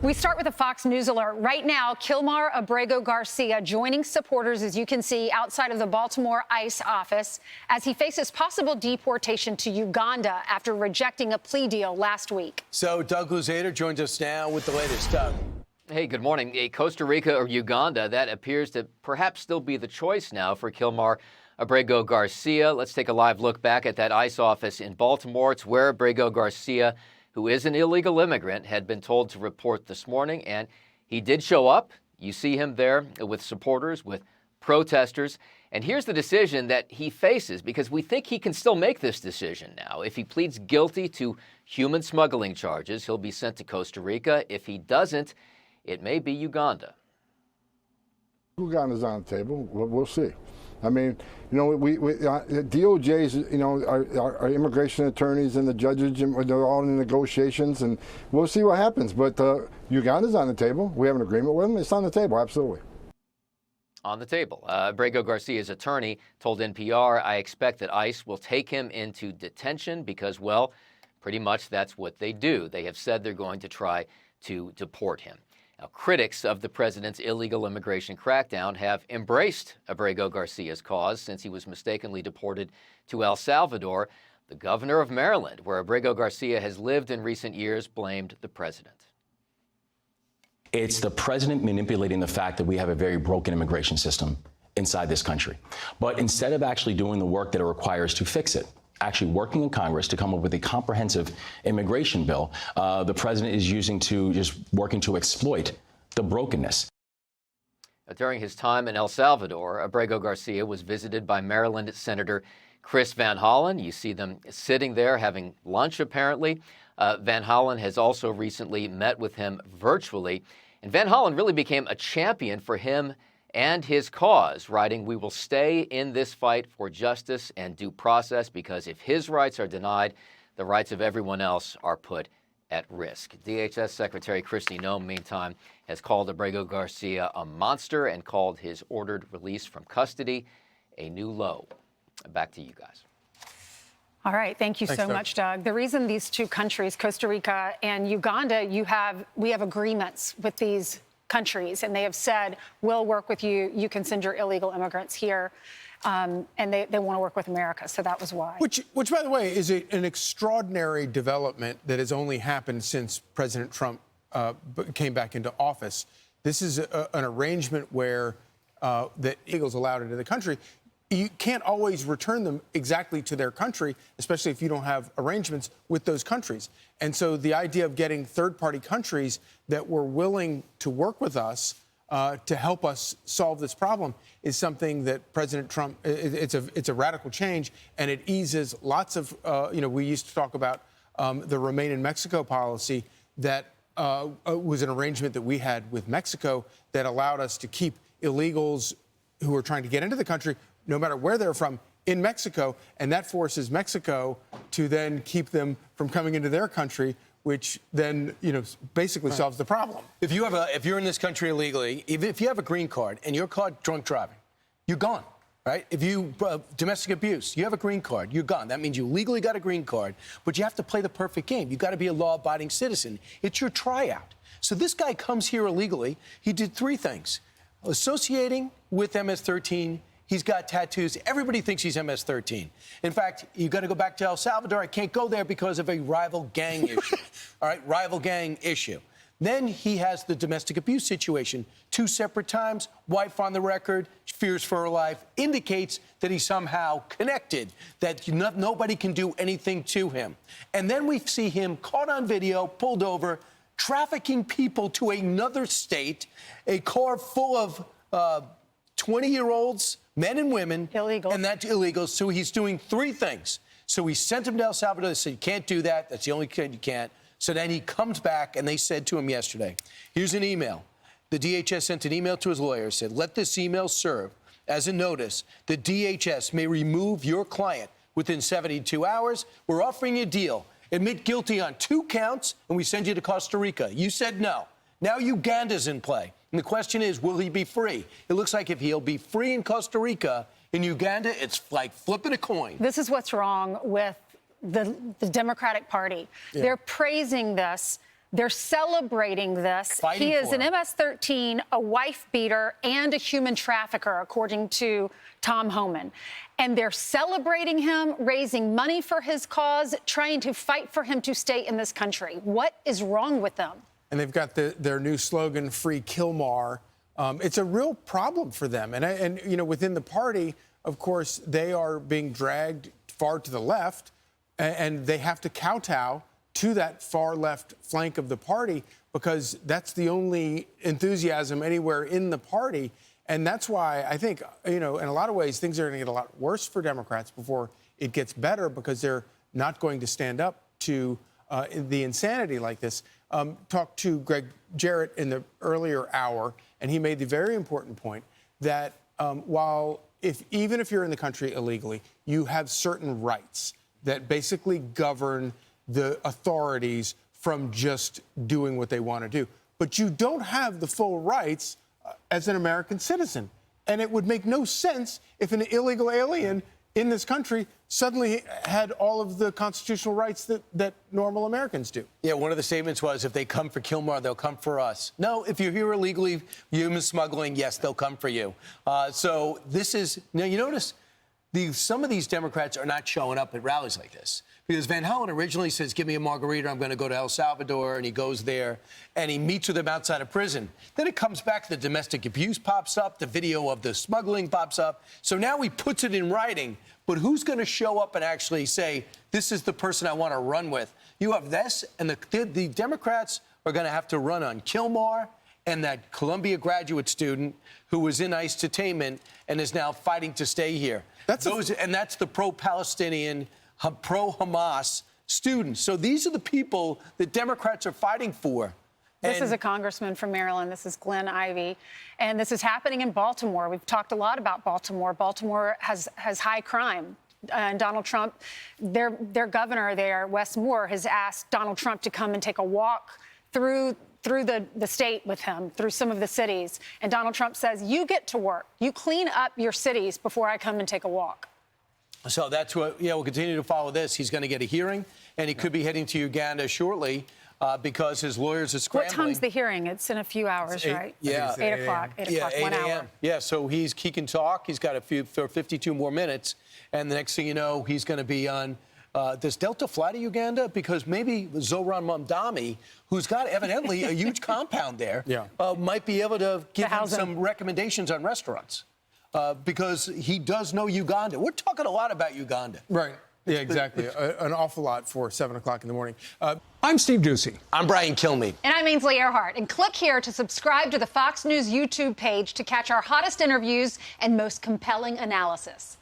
We start with a Fox News alert. Right now, Kilmar Abrego Garcia joining supporters, as you can see, outside of the Baltimore ICE office as he faces possible deportation to Uganda after rejecting a plea deal last week. So Doug Luzader joins us now with the latest. Doug. Hey, good morning. Costa Rica or Uganda, that appears to perhaps still be the choice now for Kilmar Abrego Garcia. Let's take a live look back at that ICE office in Baltimore. It's where Abrego Garcia, who is an illegal immigrant, had been told to report this morning, and he did show up. You see him there with supporters, with protesters. And here's the decision that he faces, because we think he can still make this decision now. If he pleads guilty to human smuggling charges, he'll be sent to Costa Rica. If he doesn't, it may be Uganda. Uganda's on the table. We'll see. I mean, you know, DOJ's, you know, our immigration attorneys and the judges, they're all in negotiations, and we'll see what happens. But Uganda's on the table. We have an agreement with them. It's on the table, absolutely. On the table. Abrego Garcia's attorney told NPR, I expect that ICE will take him into detention because, well, pretty much that's what they do. They have said they're going to try to deport him. Now, critics of the president's illegal immigration crackdown have embraced Abrego Garcia's cause since he was mistakenly deported to El Salvador. The governor of Maryland, where Abrego Garcia has lived in recent years, blamed the president. It's the president manipulating the fact that we have a very broken immigration system inside this country. But instead of actually doing the work that it requires to fix it, actually working in Congress to come up with a comprehensive immigration bill, the president is working to exploit the brokenness. During his time in El Salvador, Abrego Garcia was visited by Maryland Senator Chris Van Hollen. You see them sitting there having lunch, apparently. Van Hollen has also recently met with him virtually. And Van Hollen really became a champion for him and his cause, writing, we will stay in this fight for justice and due process because if his rights are denied, the rights of everyone else are put at risk. DHS Secretary Kristi Noem, meantime, has called Abrego Garcia a monster and called his ordered release from custody a new low. Back to you guys. All right. Thank you so much, Doug. The reason these two countries, Costa Rica and Uganda, we have agreements with these countries, and they have said, we'll work with you. You can send your illegal immigrants here. And they want to work with America. So that was why. Which, by the way, is an extraordinary development that has only happened since President Trump came back into office. This is an arrangement where the illegals allowed into the country. You can't always return them exactly to their country, especially if you don't have arrangements with those countries. And so the idea of getting third-party countries that were willing to work with us to help us solve this problem is something that President Trump, it's a radical change, and it eases lots of, we used to talk about the Remain in Mexico policy that was an arrangement that we had with Mexico that allowed us to keep illegals who are trying to get into the country, no matter where they're from, in Mexico, and that forces Mexico to then keep them from coming into their country, which then, basically solves the problem. If you're in this country illegally, even if you have a green card and you're caught drunk driving, you're gone, right? If you domestic abuse, you have a green card, you're gone. That means you legally got a green card, but you have to play the perfect game. You got to be a law-abiding citizen. It's your tryout. So this guy comes here illegally. He did three things: associating with MS-13. He's got tattoos. Everybody thinks he's MS-13. In fact, you got to go back to El Salvador. I can't go there because of a rival gang issue. All right, rival gang issue. Then he has the domestic abuse situation. 2 separate times, wife on the record, fears for her life, indicates that he's somehow connected, that nobody can do anything to him. And then we see him caught on video, pulled over, trafficking people to another state, a car full of 20-year-olds, men and women. Illegal. And that's illegal. So he's doing 3 things. So we sent him to El Salvador. They said, you can't do that. That's the only kid you can't. So then he comes back, and they said to him yesterday, here's an email. The DHS sent an email to his lawyer, said, let this email serve as a notice that DHS may remove your client within 72 hours. We're offering you a deal. Admit guilty on 2 counts, and we send you to Costa Rica. You said no. Now Uganda's in play. And the question is, will he be free? It looks like if he'll be free in Costa Rica, in Uganda, it's like flipping a coin. This is what's wrong with the Democratic Party. Yeah. They're praising this They're celebrating this. Fighting He is for an him. MS-13, a wife beater, and a human trafficker, according to Tom Homan. And they're celebrating him, raising money for his cause, trying to fight for him to stay in this country. What is wrong with them? And they've got their new slogan, Free Kilmar. It's a real problem for them. And you know, within the party, of course, they are being dragged far to the left, and they have to kowtow to that far left flank of the party because that's the only enthusiasm anywhere in the party. And that's why I think, you know, in a lot of ways, things are going to get a lot worse for Democrats before it gets better because they're not going to stand up to the insanity like this. Talked to Greg Jarrett in the earlier hour, and he made the very important point that even if you're in the country illegally, you have certain rights that basically govern the authorities from just doing what they want to do. But you don't have the full rights as an American citizen. And it would make no sense if an illegal alien in this country suddenly had all of the constitutional rights that normal Americans do. Yeah, one of the statements was, if they come for Kilmar, they'll come for us. No, if you're here illegally, human smuggling, yes, they'll come for you. So this is, now you notice some of these Democrats are not showing up at rallies like this. Because Van Hollen originally says, give me a margarita, I'm going to go to El Salvador, and he goes there, and he meets with them outside of prison. Then it comes back, the domestic abuse pops up, the video of the smuggling pops up. So now he puts it in writing, but who's going to show up and actually say, this is the person I want to run with? You have this, and the Democrats are going to have to run on Kilmar and that Columbia graduate student who was in ICE detainment and is now fighting to stay here. And that's the pro-Palestinian, pro-Hamas students. So these are the people that Democrats are fighting for. This is a congressman from Maryland. This is Glenn Ivey. And this is happening in Baltimore. We've talked a lot about Baltimore. Baltimore has high crime. And Donald Trump, their governor there, Wes Moore, has asked Donald Trump to come and take a walk through the state with him, through some of the cities. And Donald Trump says, you get to work. You clean up your cities before I come and take a walk. So that's what, we'll continue to follow this. He's going to get a hearing, and he could be heading to Uganda shortly because his lawyers are scrambling. What time's the hearing? It's in a few hours, right? Yeah. 8 o'clock, 1 hour. Yeah, so he can talk. He's got for 52 more minutes. And the next thing you know, he's going to be on does Delta fly to Uganda? Because maybe Zohran Mamdani, who's got evidently a huge compound there, might be able to give him some recommendations on restaurants. Because he does know Uganda. We're talking a lot about Uganda. Right. Yeah, exactly. An awful lot for 7 o'clock in the morning. I'm Steve Doocy. I'm Brian Kilmeade. And I'm Ainsley Earhart. And click here to subscribe to the Fox News YouTube page to catch our hottest interviews and most compelling analysis.